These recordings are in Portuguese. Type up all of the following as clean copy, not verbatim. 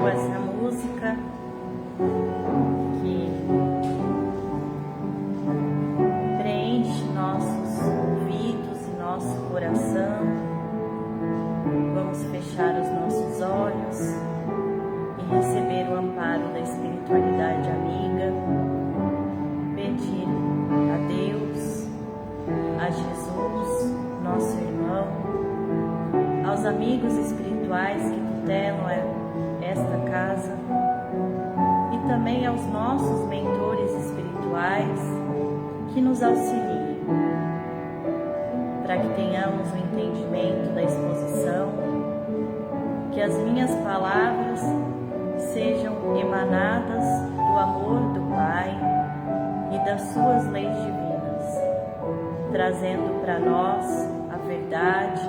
Essa música que preenche nossos ouvidos e nosso coração, vamos fechar os nossos olhos e receber o amparo da espiritualidade amiga, pedir a Deus, a Jesus, nosso irmão, aos amigos espirituais que tutelam esta casa e também aos nossos mentores espirituais que nos auxiliem para que tenhamos o entendimento da exposição, que as minhas palavras sejam emanadas do amor do Pai e das suas leis divinas, trazendo para nós a verdade,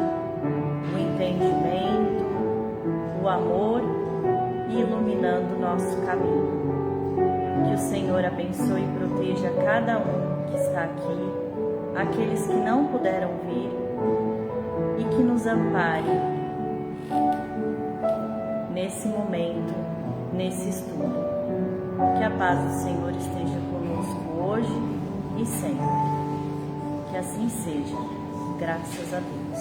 o entendimento, o amor e iluminando o nosso caminho. Que o Senhor abençoe e proteja cada um que está aqui, aqueles que não puderam vir, e que nos ampare nesse momento, nesse estudo. Que a paz do Senhor esteja conosco hoje e sempre. Que assim seja, graças a Deus.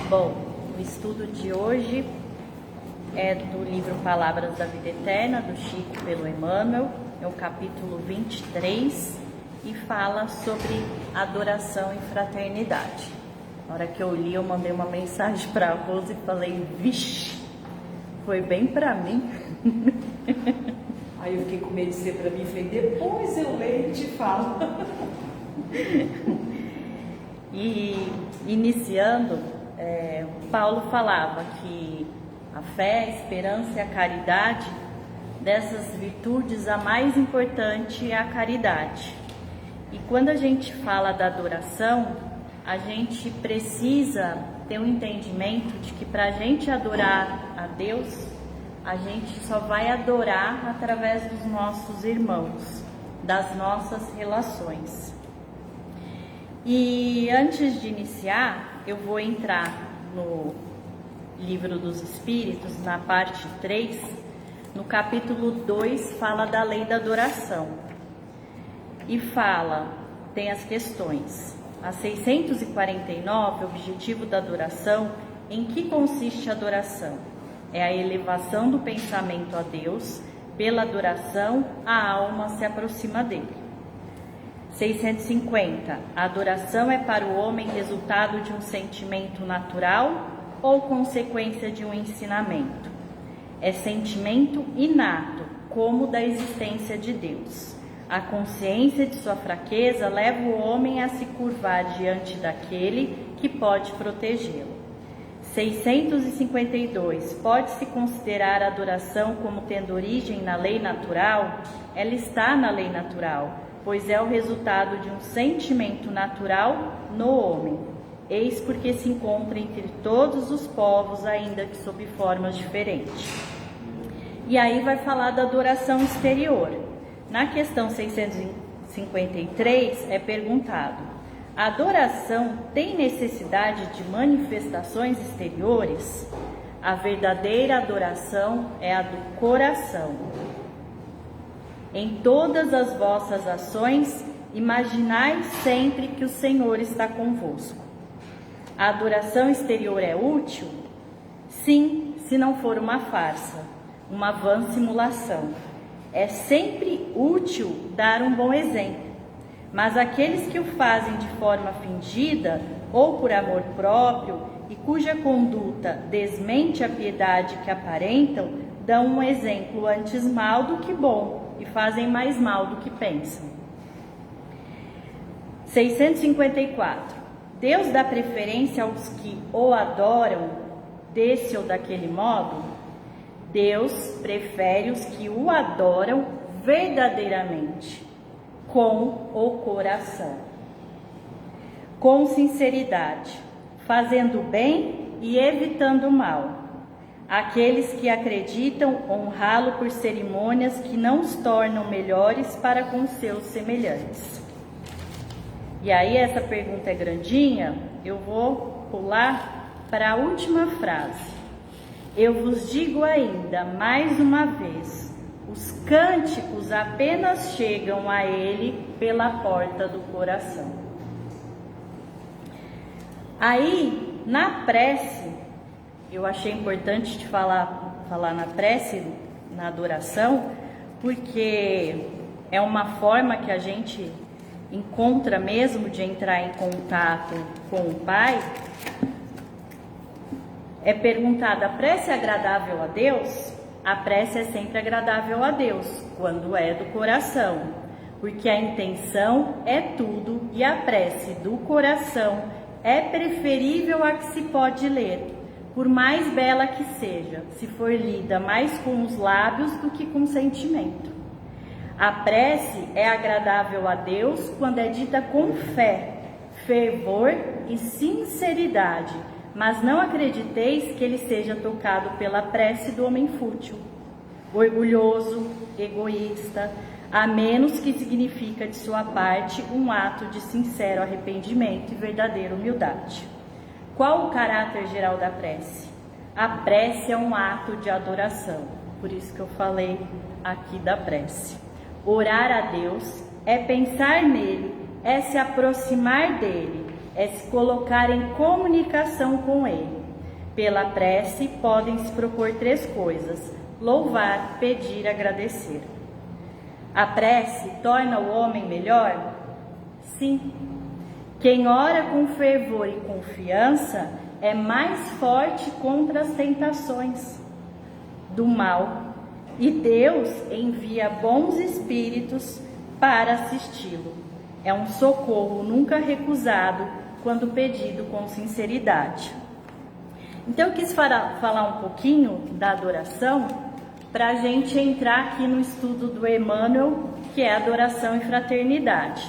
Bom, o estudo de hoje é do livro Palavras da Vida Eterna, do Chico pelo Emmanuel, é o capítulo 23 e fala sobre adoração e fraternidade. Na hora que eu li, eu mandei uma mensagem para a Rose e falei, vixe, foi bem para mim. Aí eu fiquei com medo de ser para mim, falei, depois eu leio e te falo. E iniciando, Paulo falava que a fé, a esperança e a caridade, dessas virtudes, a mais importante é a caridade. E quando a gente fala da adoração, a gente precisa ter um entendimento de que para a gente adorar a Deus, a gente só vai adorar através dos nossos irmãos, das nossas relações. E antes de iniciar, eu vou entrar no Livro dos Espíritos, na parte 3, no capítulo 2, fala da lei da adoração. E fala, tem as questões. A 649, o objetivo da adoração, em que consiste a adoração? É a elevação do pensamento a Deus. Pela adoração, a alma se aproxima dele. 650. A adoração é para o homem resultado de um sentimento natural ou consequência de um ensinamento? É sentimento inato, como da existência de Deus. A consciência de sua fraqueza leva o homem a se curvar diante daquele que pode protegê-lo. 652. Pode-se considerar a adoração como tendo origem na lei natural? Ela está na lei natural, pois é o resultado de um sentimento natural no homem. Eis porque se encontra entre todos os povos, ainda que sob formas diferentes. E aí vai falar da adoração exterior. Na questão 653 é perguntado: a adoração tem necessidade de manifestações exteriores? A verdadeira adoração é a do coração. Em todas as vossas ações, imaginai sempre que o Senhor está convosco. A adoração exterior é útil? Sim, se não for uma farsa, uma vã simulação. É sempre útil dar um bom exemplo, mas aqueles que o fazem de forma fingida ou por amor próprio e cuja conduta desmente a piedade que aparentam, dão um exemplo antes mal do que bom e fazem mais mal do que pensam. 654. Deus dá preferência aos que o adoram desse ou daquele modo? Deus prefere os que o adoram verdadeiramente, com o coração, com sinceridade, fazendo bem e evitando o mal. Aqueles que acreditam honrá-lo por cerimônias que não os tornam melhores para com seus semelhantes. E aí essa pergunta é grandinha, eu vou pular para a última frase. Eu vos digo ainda mais uma vez, os cânticos apenas chegam a ele pela porta do coração. Aí, na prece, eu achei importante de falar na prece, na adoração, porque é uma forma que a gente encontra mesmo de entrar em contato com o Pai. É perguntada: a prece é agradável a Deus? A prece é sempre agradável a Deus, quando é do coração, porque a intenção é tudo e a prece do coração é preferível à que se pode ler, por mais bela que seja, se for lida mais com os lábios do que com sentimento. A prece é agradável a Deus quando é dita com fé, fervor e sinceridade, mas não acrediteis que ele seja tocado pela prece do homem fútil, orgulhoso, egoísta, a menos que significa de sua parte um ato de sincero arrependimento e verdadeira humildade. Qual o caráter geral da prece? A prece é um ato de adoração, por isso que eu falei aqui da prece. Orar a Deus é pensar nele, é se aproximar dele, é se colocar em comunicação com ele. Pela prece podem se propor 3 coisas: louvar, pedir, agradecer. A prece torna o homem melhor? Sim. Quem ora com fervor e confiança é mais forte contra as tentações do mal, e Deus envia bons espíritos para assisti-lo. É um socorro nunca recusado quando pedido com sinceridade. Então eu quis falar um pouquinho da adoração para a gente entrar aqui no estudo do Emmanuel, que é adoração e fraternidade.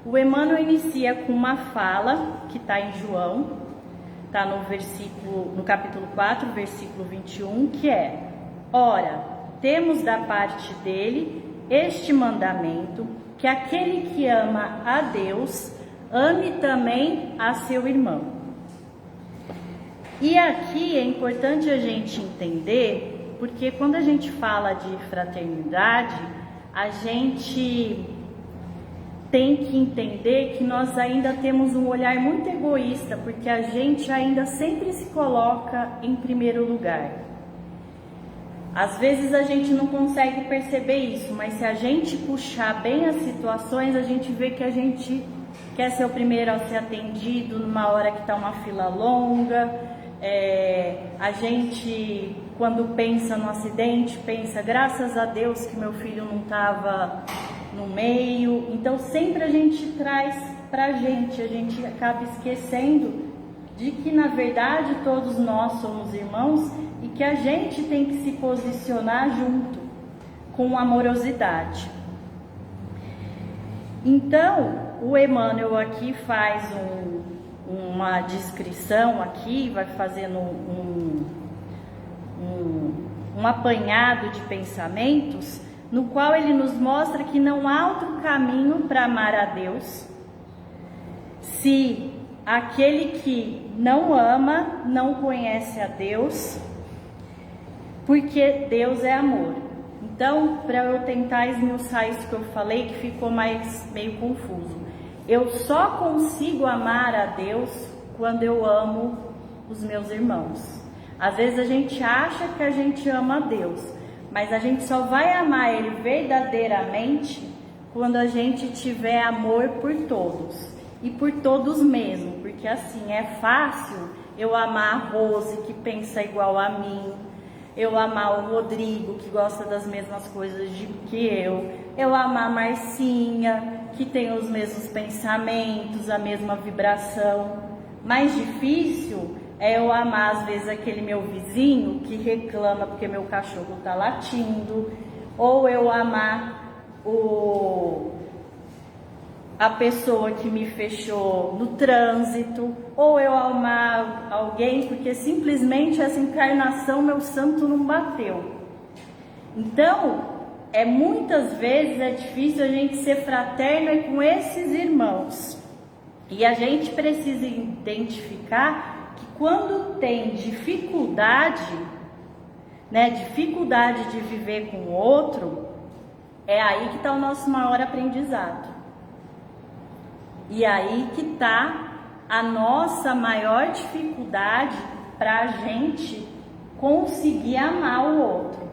O Emmanuel inicia com uma fala que está em João, está no capítulo 4, versículo 21, que é: ora, temos da parte dele este mandamento, que aquele que ama a Deus, ame também a seu irmão. E aqui é importante a gente entender, porque quando a gente fala de fraternidade, a gente tem que entender que nós ainda temos um olhar muito egoísta, porque a gente ainda sempre se coloca em primeiro lugar. Às vezes a gente não consegue perceber isso, mas se a gente puxar bem as situações, a gente vê que a gente quer ser o primeiro a ser atendido numa hora que está uma fila longa. A gente, quando pensa no acidente, pensa: graças a Deus que meu filho não estava no meio. Então sempre a gente traz pra gente, a gente acaba esquecendo de que na verdade todos nós somos irmãos e que a gente tem que se posicionar junto, com amorosidade. Então o Emmanuel aqui faz uma descrição aqui, vai fazendo um apanhado de pensamentos, no qual ele nos mostra que não há outro caminho para amar a Deus se aquele que não ama não conhece a Deus, porque Deus é amor. Então, para eu tentar esmiuçar isso que eu falei, que ficou meio confuso, eu só consigo amar a Deus quando eu amo os meus irmãos. Às vezes a gente acha que a gente ama a Deus, mas a gente só vai amar Ele verdadeiramente quando a gente tiver amor por todos, e por todos mesmo, porque assim é fácil eu amar a Rose, que pensa igual a mim, eu amar o Rodrigo, que gosta das mesmas coisas que eu amar a Marcinha, que tem os mesmos pensamentos, a mesma vibração. Mais difícil é eu amar, às vezes, aquele meu vizinho que reclama porque meu cachorro está latindo, ou eu amar a pessoa que me fechou no trânsito, ou eu amar alguém porque simplesmente essa encarnação meu santo não bateu. Então, muitas vezes é difícil a gente ser fraterno com esses irmãos. E a gente precisa identificar que quando tem dificuldade, dificuldade de viver com o outro, é aí que está o nosso maior aprendizado. E aí que está a nossa maior dificuldade para a gente conseguir amar o outro.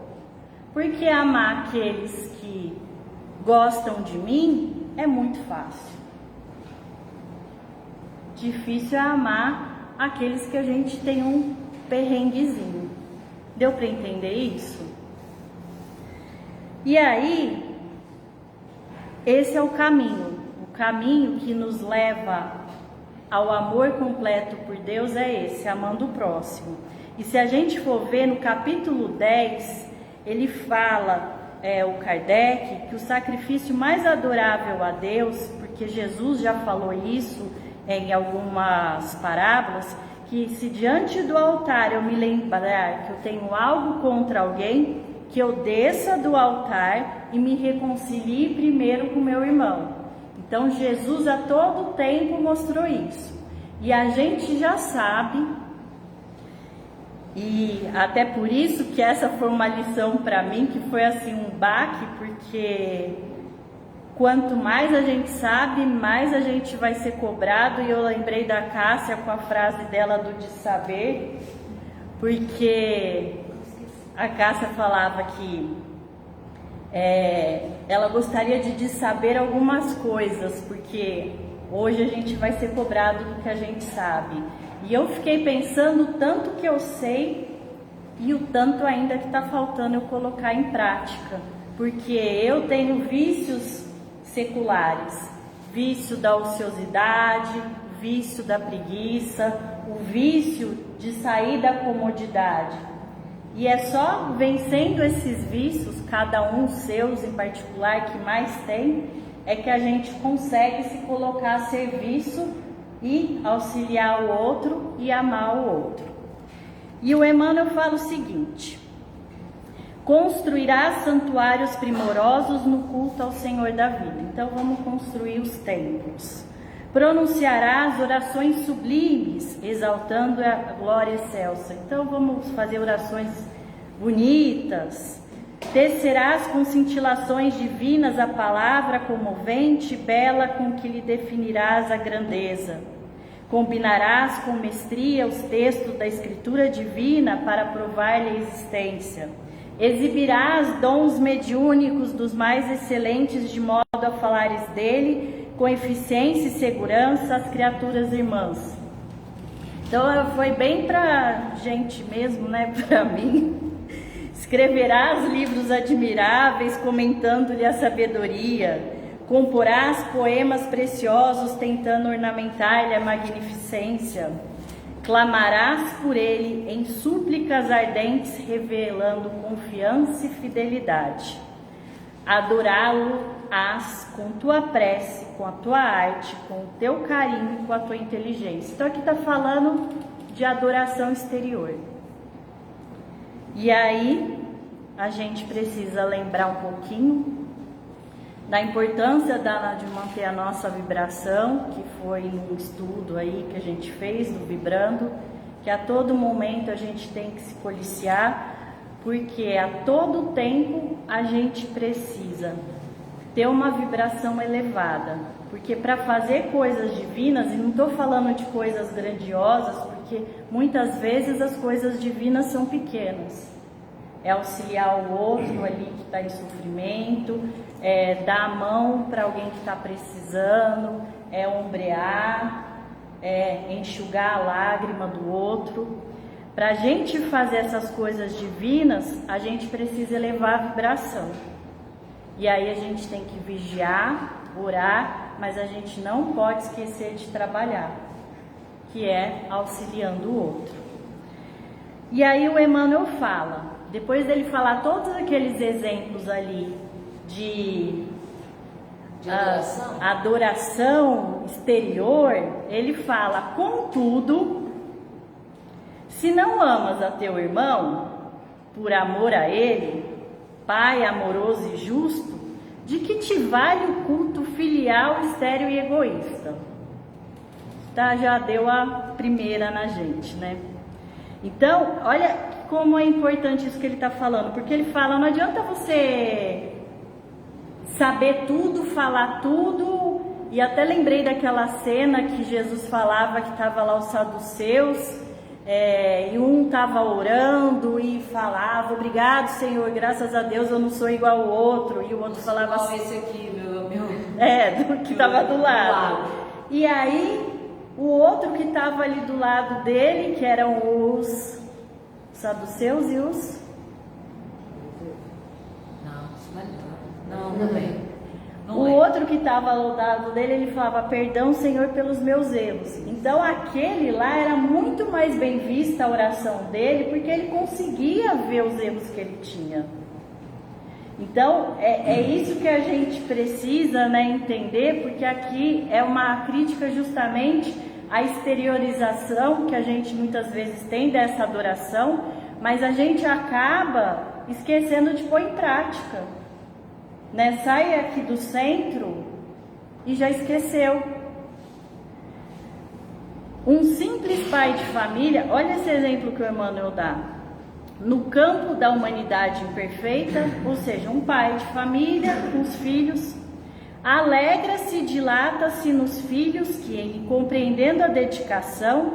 Porque amar aqueles que gostam de mim é muito fácil. Difícil é amar aqueles que a gente tem um perrenguezinho. Deu para entender isso? E aí, esse é o caminho que nos leva ao amor completo por Deus é esse, amando o próximo. E se a gente for ver no capítulo 10, ele fala, o Kardec, que o sacrifício mais adorável a Deus, porque Jesus já falou isso em algumas parábolas, que se diante do altar eu me lembrar que eu tenho algo contra alguém, que eu desça do altar e me reconcilie primeiro com meu irmão. Então Jesus a todo tempo mostrou isso. E a gente já sabe, e até por isso que essa foi uma lição para mim, que foi assim um baque, porque quanto mais a gente sabe, mais a gente vai ser cobrado. E eu lembrei da Cássia com a frase dela do de saber, porque a Cássia falava que ela gostaria de saber algumas coisas, porque hoje a gente vai ser cobrado do que a gente sabe. E eu fiquei pensando o tanto que eu sei e o tanto ainda que está faltando eu colocar em prática, porque eu tenho vícios seculares, vício da ociosidade, vício da preguiça, o vício de sair da comodidade. E é só vencendo esses vícios, cada um seus em particular que mais tem, é que a gente consegue se colocar a serviço e auxiliar o outro e amar o outro. E o Emmanuel fala o seguinte: construirás santuários primorosos no culto ao Senhor da vida. Então vamos construir os templos. Pronunciarás orações sublimes, exaltando a glória excelsa. Então vamos fazer orações bonitas. Tecerás com cintilações divinas a palavra comovente e bela com que lhe definirás a grandeza. Combinarás com mestria os textos da Escritura divina para provar-lhe a existência. Exibirás dons mediúnicos dos mais excelentes, de modo a falares dele com eficiência e segurança às criaturas irmãs. Então foi bem para gente mesmo, para mim. Escreverás livros admiráveis, comentando-lhe a sabedoria. Comporás poemas preciosos, tentando ornamentar-lhe a magnificência. Clamarás por ele em súplicas ardentes, revelando confiança e fidelidade. Adorá-lo-ás com tua prece, com a tua arte, com o teu carinho e com a tua inteligência. Então aqui está falando de adoração exterior. E aí a gente precisa lembrar um pouquinho da importância de manter a nossa vibração, que foi num estudo aí que a gente fez do Vibrando, que a todo momento a gente tem que se policiar, porque a todo tempo a gente precisa ter uma vibração elevada, porque para fazer coisas divinas, e não estou falando de coisas grandiosas, porque muitas vezes as coisas divinas são pequenas. É auxiliar o outro ali que está em sofrimento, dar a mão para alguém que está precisando, ombrear, enxugar a lágrima do outro. Para a gente fazer essas coisas divinas, a gente precisa elevar a vibração. E aí a gente tem que vigiar, orar, mas a gente não pode esquecer de trabalhar, que é auxiliando o outro. E aí o Emmanuel fala, depois dele falar todos aqueles exemplos ali de adoração? Adoração exterior, ele fala: contudo, se não amas a teu irmão, por amor a ele, Pai amoroso e justo, de que te vale o culto filial, estéril e egoísta? Tá, já deu a primeira na gente, né? Então, olha como é importante isso que ele está falando, porque ele fala: não adianta você saber tudo, falar tudo, e até lembrei daquela cena que Jesus falava que estava lá os saduceus, e um estava orando e falava: obrigado, Senhor, graças a Deus eu não sou igual ao outro, e o outro falava assim, esse aqui, meu do que estava do lado. E aí o outro que estava ali do lado dele, que eram os saduceus e os... Não, também. O outro que estava ao lado dele, ele falava: perdão, Senhor, pelos meus erros. Então aquele lá era muito mais bem vista a oração dele, porque ele conseguia ver os erros que ele tinha. Então é isso que a gente precisa, né, entender, porque aqui é uma crítica justamente à exteriorização que a gente muitas vezes tem dessa adoração, mas a gente acaba esquecendo de pôr em prática, né? Sai aqui do centro e já esqueceu. Um simples pai de família, olha esse exemplo que o Emmanuel dá. No campo da humanidade imperfeita, ou seja, um pai de família com os filhos, alegra-se e dilata-se nos filhos que, compreendendo a dedicação,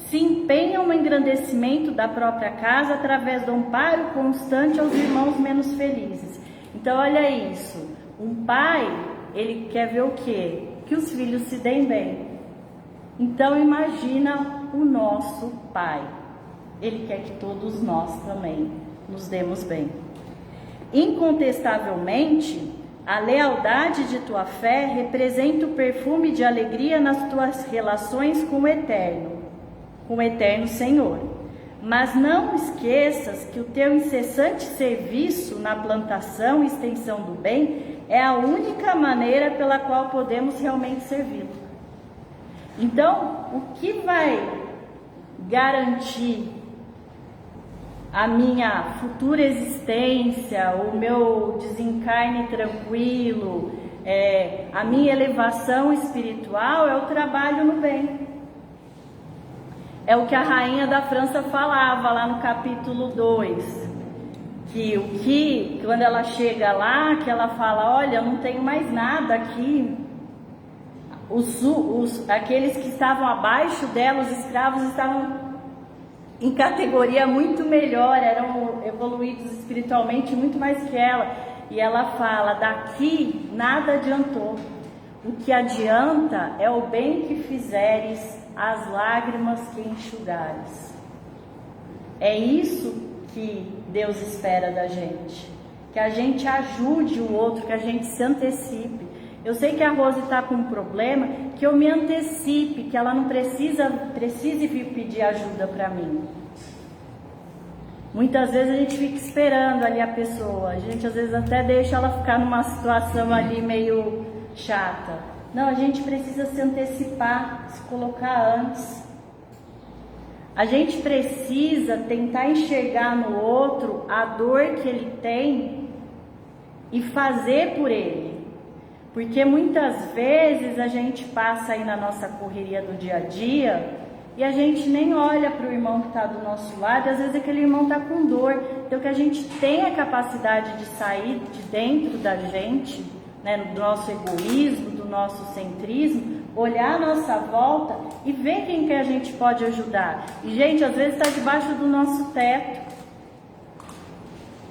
se empenham no engrandecimento da própria casa através do amparo constante aos irmãos menos felizes. Então olha isso, um pai, ele quer ver o quê? Que os filhos se deem bem. Então imagina o nosso pai, ele quer que todos nós também nos demos bem. Incontestavelmente, a lealdade de tua fé representa o perfume de alegria nas tuas relações com o Eterno Senhor. Mas não esqueças que o teu incessante serviço na plantação e extensão do bem é a única maneira pela qual podemos realmente servi-lo. Então, o que vai garantir a minha futura existência, o meu desencarne tranquilo, a minha elevação espiritual, é o trabalho no bem. É o que a rainha da França falava lá no capítulo 2, que quando ela chega lá, que ela fala: olha, eu não tenho mais nada aqui. Aqueles que estavam abaixo dela, os escravos, estavam em categoria muito melhor, eram evoluídos espiritualmente muito mais que ela. E ela fala: daqui nada adiantou. O que adianta é o bem que fizeres, as lágrimas que enxugares. É isso que Deus espera da gente, que a gente ajude o outro, que a gente se antecipe. Eu sei que a Rose está com um problema, que eu me antecipe, que ela não precise vir pedir ajuda para mim. Muitas vezes a gente fica esperando ali a pessoa, a gente às vezes até deixa ela ficar numa situação ali meio chata. Não, a gente precisa se antecipar, se colocar antes. A gente precisa tentar enxergar no outro a dor que ele tem e fazer por ele. Porque muitas vezes a gente passa aí na nossa correria do dia a dia e a gente nem olha para o irmão que está do nosso lado, e às vezes aquele irmão está com dor. Então que a gente tenha a capacidade de sair de dentro da gente, né, do nosso egoísmo, do nosso centrismo, olhar a nossa volta e ver quem que a gente pode ajudar. E gente, às vezes está debaixo do nosso teto.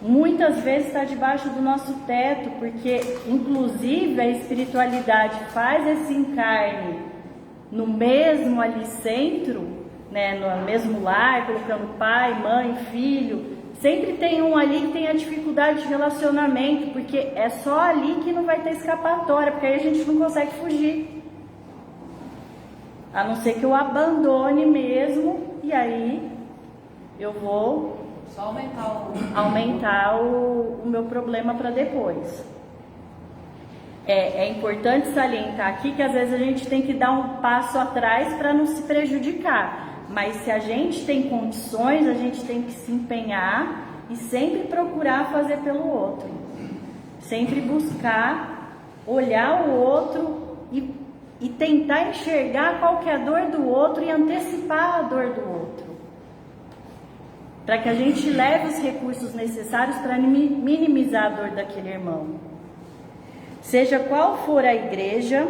Muitas vezes está debaixo do nosso teto, porque inclusive a espiritualidade faz esse encarne no mesmo ali centro, né, no mesmo lar, colocando pai, mãe, filho. Sempre tem um ali que tem a dificuldade de relacionamento, porque é só ali que não vai ter escapatória, porque aí a gente não consegue fugir. A não ser que eu abandone mesmo, e aí eu vou só aumentar o meu problema para depois. É importante salientar aqui que às vezes a gente tem que dar um passo atrás para não se prejudicar. Mas se a gente tem condições, a gente tem que se empenhar e sempre procurar fazer pelo outro. Sempre buscar olhar o outro e tentar enxergar qual que é a dor do outro e antecipar a dor do outro. Para que a gente leve os recursos necessários para minimizar a dor daquele irmão. Seja qual for a igreja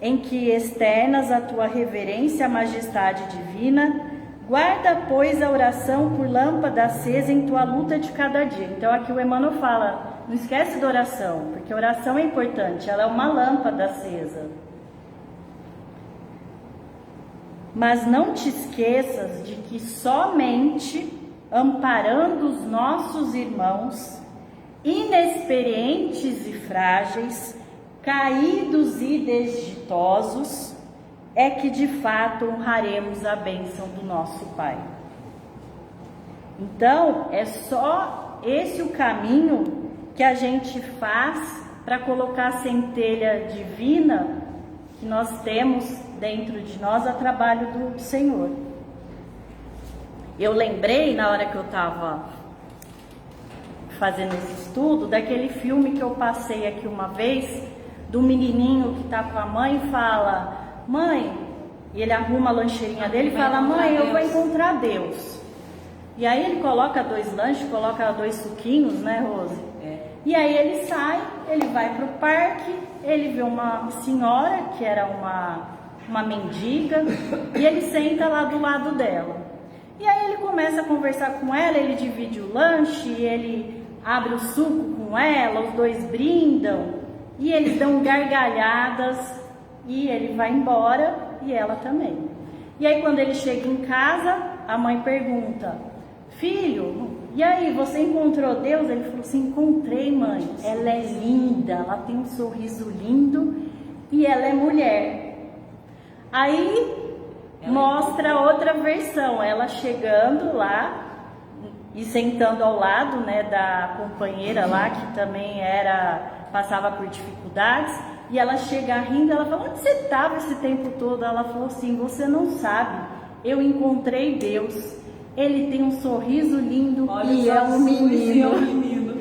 em que externas a tua reverência à majestade divina, guarda, pois, a oração por lâmpada acesa em tua luta de cada dia. Então aqui o Emmanuel fala, não esquece da oração, porque a oração é importante, ela é uma lâmpada acesa. Mas não te esqueças de que somente amparando os nossos irmãos, inexperientes e frágeis, caídos e desditosos, é que de fato honraremos a bênção do nosso Pai. Então, é só esse o caminho que a gente faz para colocar a centelha divina que nós temos dentro de nós a trabalho do Senhor. Eu lembrei, na hora que eu estava fazendo esse estudo, daquele filme que eu passei aqui uma vez, do menininho que está com a mãe e fala, mãe, e ele arruma a lancheirinha dele e fala, mãe, eu vou encontrar Deus. E aí ele coloca 2 lanches, coloca 2 suquinhos, né, Rose? E aí ele sai, ele vai pro parque, ele vê uma senhora que era uma mendiga e ele senta lá do lado dela. E aí ele começa a conversar com ela, ele divide o lanche, ele abre o suco com ela, os 2 brindam e eles dão gargalhadas e ele vai embora e ela também. E aí quando ele chega em casa, a mãe pergunta, filho, e aí, você encontrou Deus? Ele falou assim, encontrei, mãe, ela é linda, ela tem um sorriso lindo e ela é mulher. Aí mostra outra versão, ela chegando lá e sentando ao lado, né, da companheira lá, que também passava por dificuldades, e ela chega rindo, ela fala, onde você estava esse tempo todo? Ela falou assim, você não sabe, eu encontrei Deus, ele tem um sorriso lindo. Olha, e é um menino.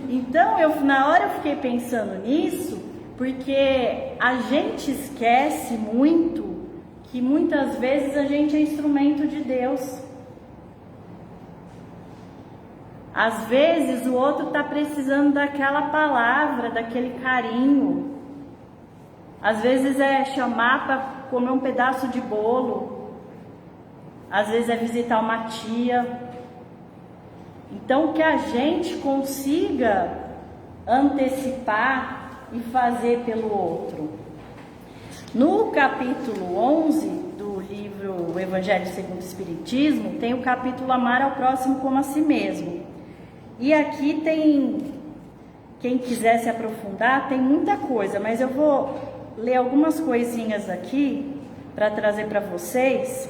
Então, na hora eu fiquei pensando nisso, porque a gente esquece muito que muitas vezes a gente é instrumento de Deus. Às vezes o outro está precisando daquela palavra, daquele carinho. Às vezes é chamar para comer um pedaço de bolo. Às vezes é visitar uma tia. Então que a gente consiga antecipar e fazer pelo outro. No capítulo 11 do livro O Evangelho segundo o Espiritismo, tem o capítulo Amar ao Próximo como a Si Mesmo. E aqui tem, quem quiser se aprofundar, tem muita coisa, mas eu vou ler algumas coisinhas aqui para trazer para vocês,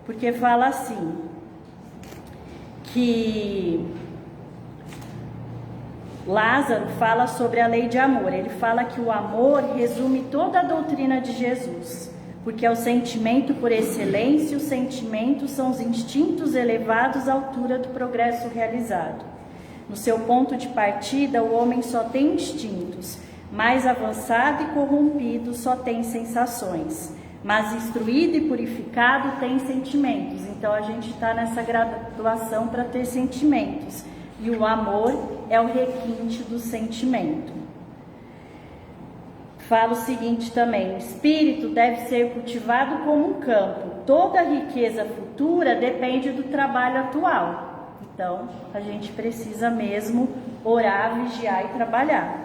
porque fala assim, que Lázaro fala sobre a lei de amor. Ele fala que o amor resume toda a doutrina de Jesus, porque é o sentimento por excelência, os sentimentos são os instintos elevados à altura do progresso realizado. No seu ponto de partida, o homem só tem instintos, mais avançado e corrompido só tem sensações, mas instruído e purificado tem sentimentos. Então a gente está nessa graduação para ter sentimentos, e o amor é o requinte do sentimento. Fala o seguinte também, o espírito deve ser cultivado como um campo, toda a riqueza futura depende do trabalho atual. Então, a gente precisa mesmo orar, vigiar e trabalhar.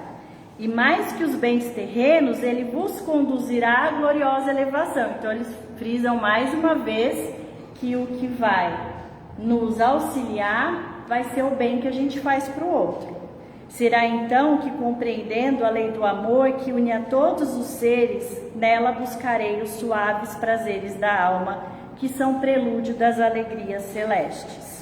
E mais que os bens terrenos, ele vos conduzirá à gloriosa elevação. Então, eles frisam mais uma vez que o que vai nos auxiliar vai ser o bem que a gente faz para o outro. Será então que, compreendendo a lei do amor que une a todos os seres, nela buscarei os suaves prazeres da alma, que são prelúdio das alegrias celestes.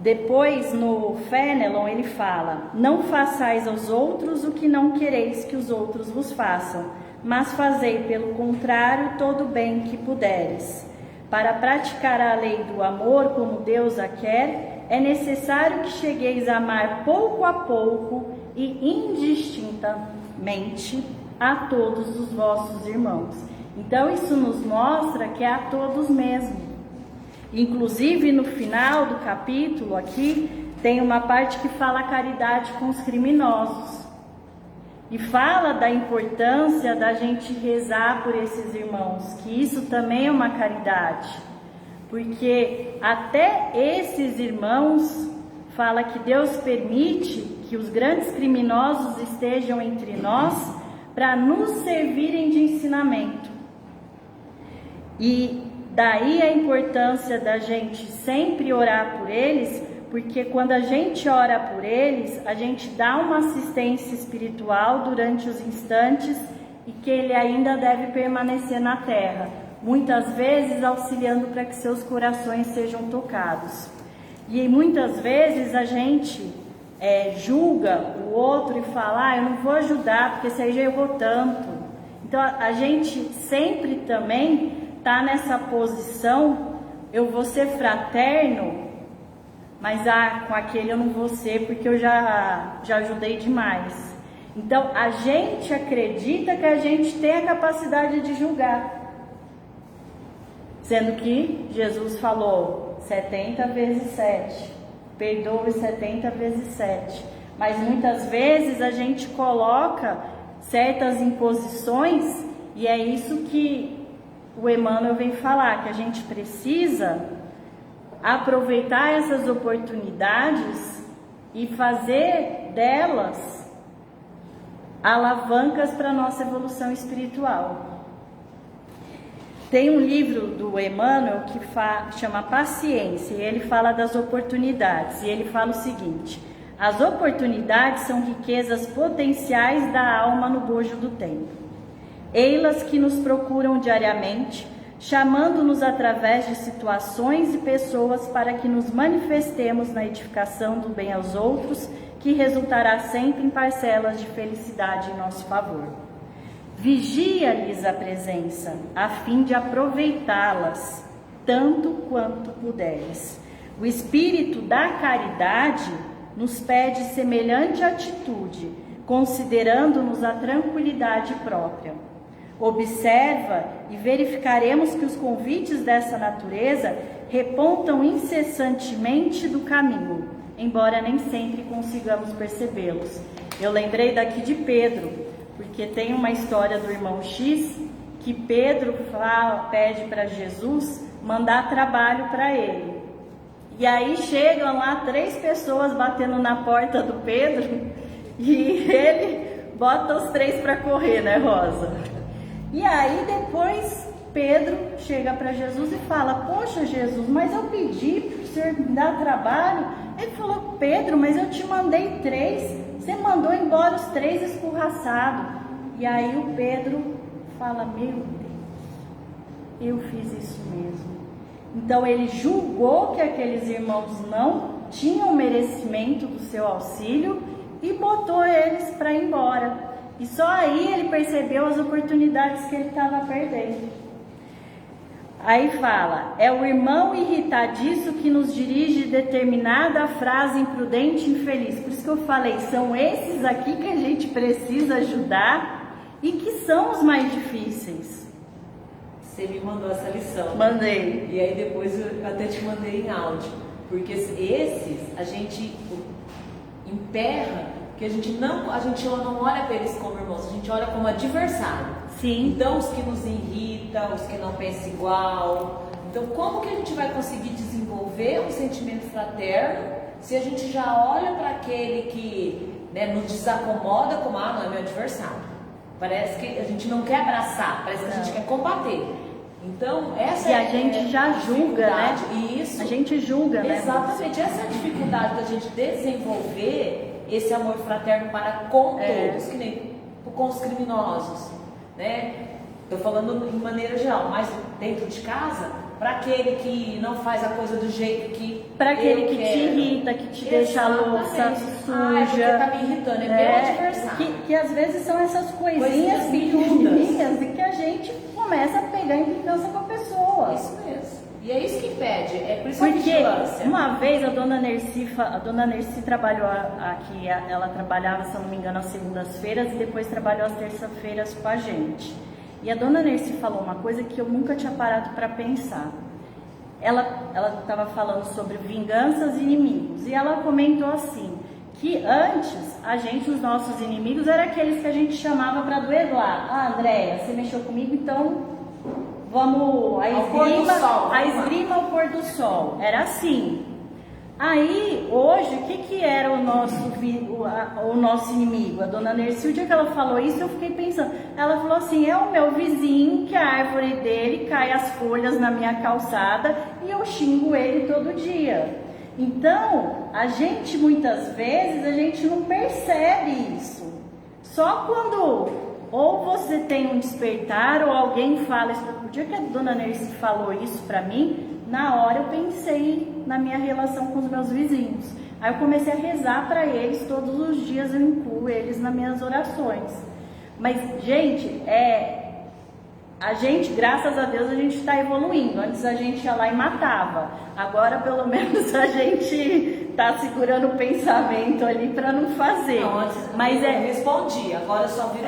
Depois, no Fénelon, ele fala: não façais aos outros o que não quereis que os outros vos façam, mas fazei, pelo contrário, todo o bem que puderes. Para praticar a lei do amor como Deus a quer, é necessário que chegueis a amar pouco a pouco e indistintamente a todos os vossos irmãos. Então, isso nos mostra que é a todos mesmo. Inclusive, no final do capítulo aqui, tem uma parte que fala a caridade com os criminosos. E fala da importância da gente rezar por esses irmãos, que isso também é uma caridade. Porque até esses irmãos, fala que Deus permite que os grandes criminosos estejam entre nós para nos servirem de ensinamento. E daí a importância da gente sempre orar por eles, porque quando a gente ora por eles, a gente dá uma assistência espiritual durante os instantes e que ele ainda deve permanecer na terra, muitas vezes auxiliando para que seus corações sejam tocados. E muitas vezes a gente julga o outro e fala: eu não vou ajudar porque esse aí já errou tanto. Então a gente sempre também está nessa posição: eu vou ser fraterno, mas com aquele eu não vou ser porque eu já ajudei demais. Então a gente acredita que a gente tem a capacidade de julgar, sendo que Jesus falou 70 vezes 7, perdoe 70 vezes 7. Mas muitas vezes a gente coloca certas imposições, e é isso que o Emmanuel vem falar, que a gente precisa aproveitar essas oportunidades e fazer delas alavancas para a nossa evolução espiritual. Tem um livro do Emmanuel que chama Paciência, e ele fala das oportunidades, e ele fala o seguinte: as oportunidades são riquezas potenciais da alma no bojo do tempo. Ei-las que nos procuram diariamente, chamando-nos através de situações e pessoas para que nos manifestemos na edificação do bem aos outros, que resultará sempre em parcelas de felicidade em nosso favor. Vigia-lhes a presença, a fim de aproveitá-las, tanto quanto puderes. O espírito da caridade nos pede semelhante atitude, considerando-nos a tranquilidade própria. Observa e verificaremos que os convites dessa natureza repontam incessantemente do caminho, embora nem sempre consigamos percebê-los. Eu lembrei daqui de Pedro, porque tem uma história do irmão X que Pedro pede para Jesus mandar trabalho para ele. E aí chegam lá 3 pessoas batendo na porta do Pedro e ele bota os 3 para correr, né, Rosa? E aí depois Pedro chega para Jesus e fala: poxa, Jesus, mas eu pedi para o senhor me dar trabalho. Ele falou: Pedro, mas eu te mandei 3, você mandou embora os 3 escorraçados. E aí o Pedro fala: meu Deus, eu fiz isso mesmo. Então ele julgou que aqueles irmãos não tinham merecimento do seu auxílio e botou eles para ir embora. E só aí ele percebeu as oportunidades que ele estava perdendo. Aí fala: é o irmão irritadiço que nos dirige determinada frase imprudente e infeliz. Por isso que eu falei, são esses aqui que a gente precisa ajudar e que são os mais difíceis. Você me mandou essa lição. Mandei. E aí depois eu até te mandei em áudio. Porque esses a gente emperra, porque a gente não olha para eles como irmãos, a gente olha como adversário. Sim. Então os que nos irritam, os que não pensam igual. Então como que a gente vai conseguir desenvolver um sentimento fraterno se a gente já olha para aquele que nos desacomoda como: não é meu adversário. Parece que a gente não quer abraçar, parece que a gente quer combater. Então, essa e a gente já julga, né? Isso. A gente julga, né? Exatamente, essa é a dificuldade da gente desenvolver esse amor fraterno para com todos, que nem com os criminosos, né? Estou falando em maneira geral, mas dentro de casa, para aquele que não faz a coisa do jeito que para aquele que quero. te irrita, que te deixa a louça Ai, porque suja. tá me irritando, é meu adversário. Que às vezes são essas coisinhas pequenininhas e que a gente começa a pegar implicância com a pessoa. Isso mesmo. E é isso que impede, é por isso a Porque vigilância. uma vez a dona Nerci trabalhou aqui, ela trabalhava, se eu não me engano, às segundas-feiras e depois trabalhou às terças-feiras com a gente. E a dona Nerci falou uma coisa que eu nunca tinha parado para pensar. Ela estava falando sobre vinganças e inimigos e ela comentou assim, que antes os nossos inimigos eram aqueles que a gente chamava para duelar. Ah, Andréia, você mexeu comigo, então vamos, a esgrima ao pôr do sol. Era assim. Aí, hoje, o que era o nosso inimigo? A dona Nerci, o dia que ela falou isso, eu fiquei pensando. Ela falou assim, é o meu vizinho, que a árvore dele cai as folhas na minha calçada e eu xingo ele todo dia. Então, muitas vezes, a gente não percebe isso. Só quando ou você tem um despertar ou alguém fala isso. O dia que a dona Nerci falou isso pra mim, na hora eu pensei na minha relação com os meus vizinhos. Aí eu comecei a rezar para eles, todos os dias eu incluo eles nas minhas orações. Mas, gente, graças a Deus, a gente está evoluindo. Antes a gente ia lá e matava. Agora, pelo menos, a gente está segurando o pensamento ali para não fazer. Não, antes eu respondi, agora eu só viro.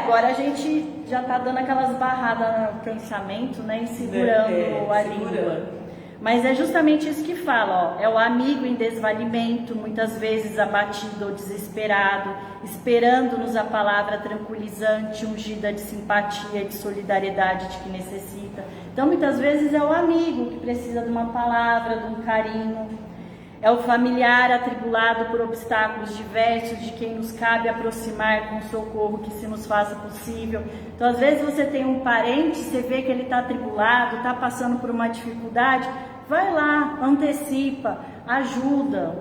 Agora a gente já está dando aquelas barradas no pensamento, né? E segurando a língua. Mas é justamente isso que fala, ó, é o amigo em desvalimento, muitas vezes abatido ou desesperado, esperando-nos a palavra tranquilizante, ungida de simpatia, de solidariedade de que necessita. Então, muitas vezes é o amigo que precisa de uma palavra, de um carinho. É o familiar atribulado por obstáculos diversos, de quem nos cabe aproximar com socorro que se nos faça possível. Então, às vezes você tem um parente, você vê que ele está atribulado, está passando por uma dificuldade, vai lá, antecipa, ajuda.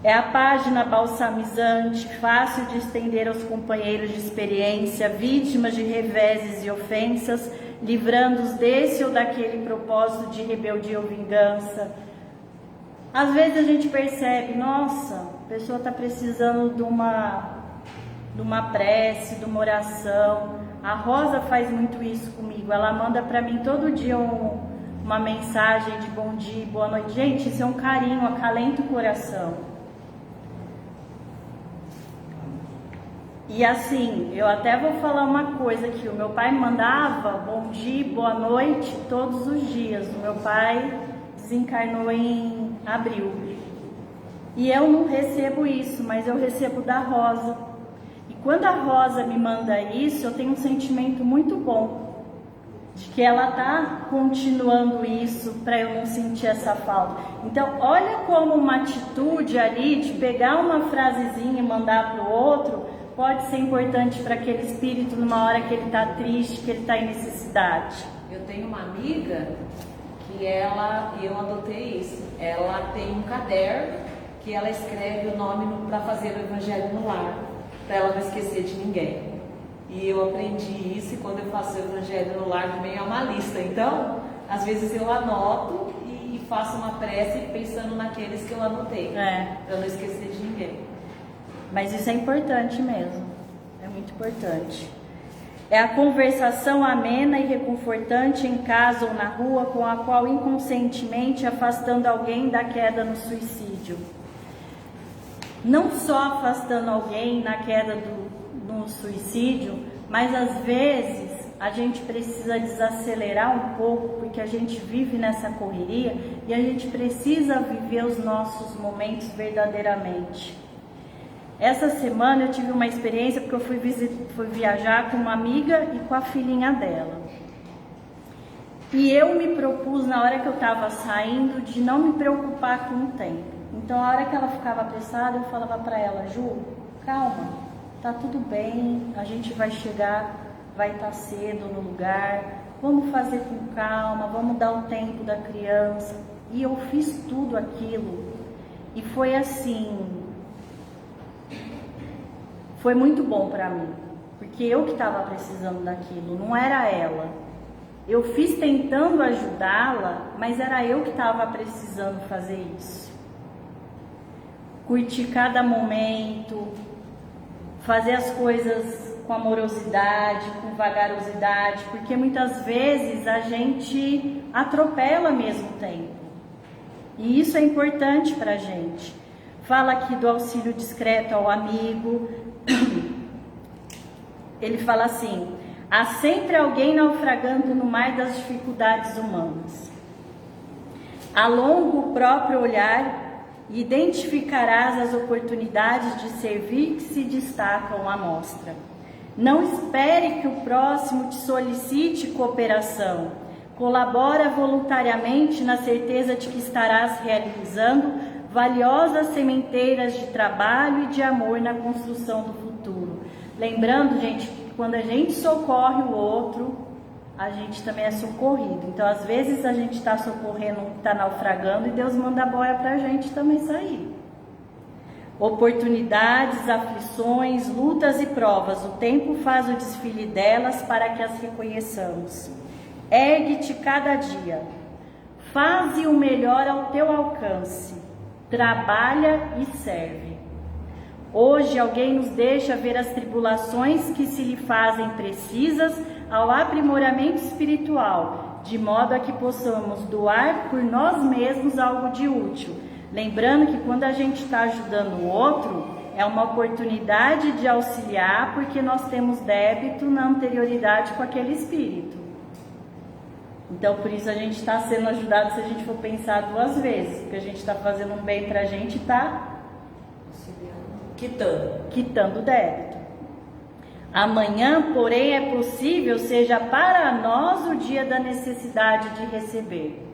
É a página balsamizante, fácil de estender aos companheiros de experiência, vítimas de reveses e ofensas, livrando-os desse ou daquele propósito de rebeldia ou vingança. Às vezes a gente percebe, nossa, a pessoa está precisando de uma prece, de uma oração. A Rosa faz muito isso comigo, ela manda para mim todo dia uma mensagem de bom dia, boa noite. Gente, isso é um carinho, acalenta o coração. E assim, eu até vou falar uma coisa aqui, o meu pai me mandava bom dia, boa noite todos os dias. O meu pai desencarnou em abril. E eu não recebo isso, mas eu recebo da Rosa. E quando a Rosa me manda isso, eu tenho um sentimento muito bom de que ela tá continuando isso para eu não sentir essa falta. Então, olha como uma atitude ali de pegar uma frasezinha e mandar para o outro pode ser importante para aquele espírito numa hora que ele está triste, que ele está em necessidade. Eu tenho uma amiga que eu adotei isso. Ela tem um caderno que ela escreve o nome para fazer o Evangelho no Lar, para ela não esquecer de ninguém. E eu aprendi isso e quando eu faço o Evangelho no Lar também é uma lista. Então, às vezes eu anoto e faço uma prece pensando naqueles que eu anotei, para não esquecer de ninguém. Mas isso é importante mesmo, é muito importante. É a conversação amena e reconfortante em casa ou na rua com a qual inconscientemente afastando alguém da queda no suicídio. Não só afastando alguém na queda no suicídio, mas às vezes a gente precisa desacelerar um pouco porque a gente vive nessa correria e a gente precisa viver os nossos momentos verdadeiramente. Essa semana eu tive uma experiência porque eu fui viajar com uma amiga e com a filhinha dela. E eu me propus na hora que eu estava saindo de não me preocupar com o tempo. Então a hora que ela ficava apressada eu falava para ela, Ju, calma, tá tudo bem, a gente vai chegar, vai estar cedo no lugar, vamos fazer com calma, vamos dar o tempo da criança. E eu fiz tudo aquilo e foi assim... Foi muito bom para mim, porque eu que estava precisando daquilo, não era ela. eu fiz tentando ajudá-la, mas era eu que estava precisando fazer isso. Curtir cada momento, fazer as coisas com amorosidade, com vagarosidade, porque muitas vezes a gente atropela ao mesmo tempo. E isso é importante para a gente. Fala aqui do auxílio discreto ao amigo. Ele fala assim: há sempre alguém naufragando no mar das dificuldades humanas. Alonga o próprio olhar e identificarás as oportunidades de servir que se destacam à mostra. Não espere que o próximo te solicite cooperação. Colabora voluntariamente na certeza de que estarás realizando valiosas sementeiras de trabalho e de amor na construção do futuro. Lembrando, gente, que quando a gente socorre o outro, a gente também é socorrido. Então, às vezes, a gente está socorrendo um que está naufragando e Deus manda a boia para a gente também sair. Oportunidades, aflições, lutas e provas, o tempo faz o desfile delas para que as reconheçamos. Ergue-te cada dia, faze o melhor ao teu alcance, trabalha e serve. Hoje alguém nos deixa ver as tribulações que se lhe fazem precisas ao aprimoramento espiritual, de modo a que possamos doar por nós mesmos algo de útil. Lembrando que quando a gente está ajudando o outro, é uma oportunidade de auxiliar, porque nós temos débito na anterioridade com aquele espírito. Então, por isso a gente está sendo ajudado se a gente for pensar duas vezes, porque a gente está fazendo um bem para a gente e está quitando débito. Amanhã, porém, é possível seja para nós o dia da necessidade de receber.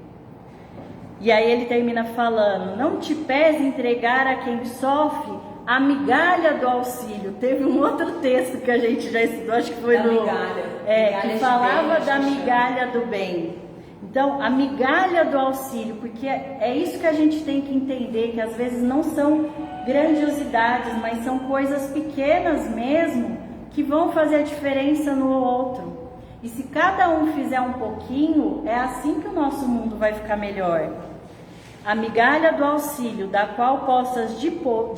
E aí ele termina falando: não te pese entregar a quem sofre a migalha do auxílio. Teve um outro texto que a gente já estudou, acho que foi no migalha que falava da migalha do bem. Então, a migalha do auxílio, porque é isso que a gente tem que entender, que às vezes não são grandiosidades, mas são coisas pequenas mesmo, que vão fazer a diferença no outro. E se cada um fizer um pouquinho, é assim que o nosso mundo vai ficar melhor. A migalha do auxílio, da qual possas dispor,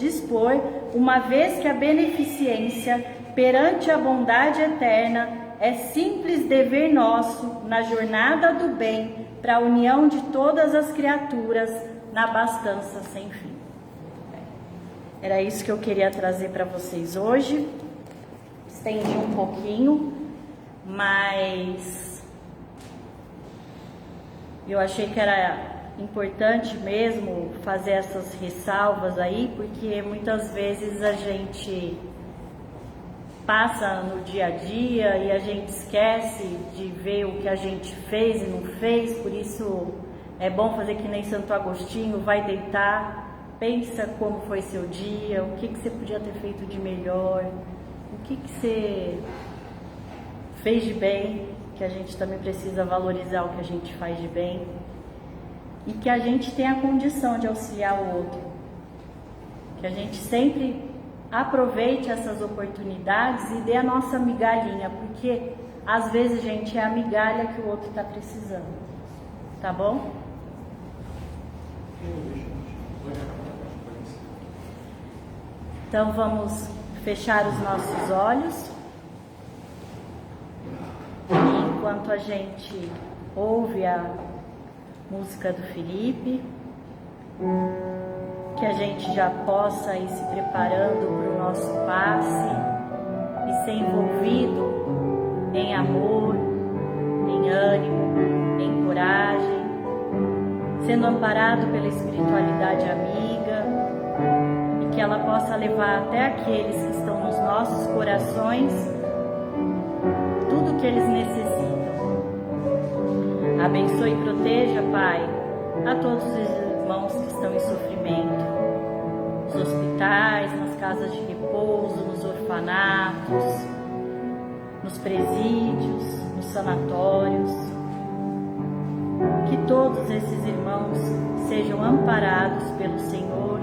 uma vez que a beneficência perante a bondade eterna é simples dever nosso na jornada do bem para a união de todas as criaturas na abastança sem fim. Era isso que eu queria trazer para vocês hoje. Estendi um pouquinho, mas eu achei que era importante mesmo fazer essas ressalvas aí, porque muitas vezes a gente passa no dia a dia e a gente esquece de ver o que a gente fez e não fez. Por isso é bom fazer que nem Santo Agostinho: vai deitar, pensa como foi seu dia, o que você podia ter feito de melhor, o que você fez de bem, que a gente também precisa valorizar o que a gente faz de bem, e que a gente tenha a condição de auxiliar o outro, que a gente sempre aproveite essas oportunidades e dê a nossa migalhinha, porque às vezes, gente, é a migalha que o outro está precisando, tá bom? Então vamos fechar os nossos olhos, e enquanto a gente ouve a música do Felipe, que a gente já possa ir se preparando para o nosso passe e ser envolvido em amor, em ânimo, em coragem, sendo amparado pela espiritualidade amiga, e que ela possa levar até aqueles que estão nos nossos corações tudo o que eles necessitam. Abençoe e proteja, Pai, a todos os irmãos que estão em sofrimento, nos hospitais, nas casas de repouso, nos orfanatos, nos presídios, nos sanatórios. Que todos esses irmãos sejam amparados pelo Senhor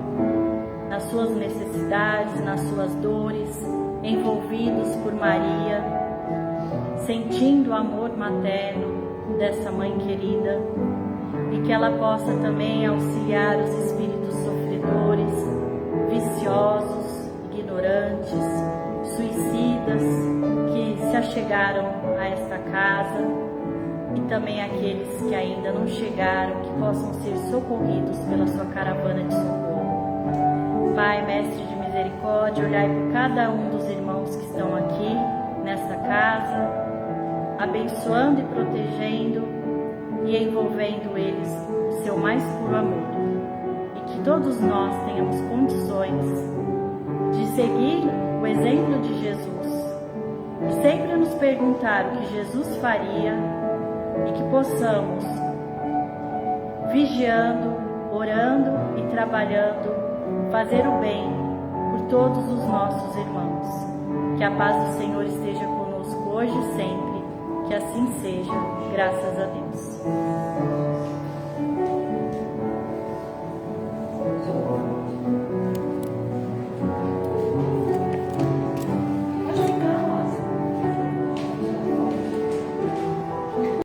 nas suas necessidades, nas suas dores, envolvidos por Maria, sentindo o amor materno dessa mãe querida e que ela possa também auxiliar os espíritos sofredores, viciosos, ignorantes, suicidas que se achegaram a esta casa e também aqueles que ainda não chegaram, que possam ser socorridos pela sua caravana de socorro. Pai, Mestre de misericórdia, olhai por cada um dos irmãos que estão aqui nesta casa, abençoando e protegendo e envolvendo eles no seu mais puro amor. E que todos nós tenhamos condições de seguir o exemplo de Jesus e sempre nos perguntar o que Jesus faria e que possamos, vigiando, orando e trabalhando, fazer o bem por todos os nossos irmãos. Que a paz do Senhor esteja conosco hoje e sempre, que assim seja, graças a Deus.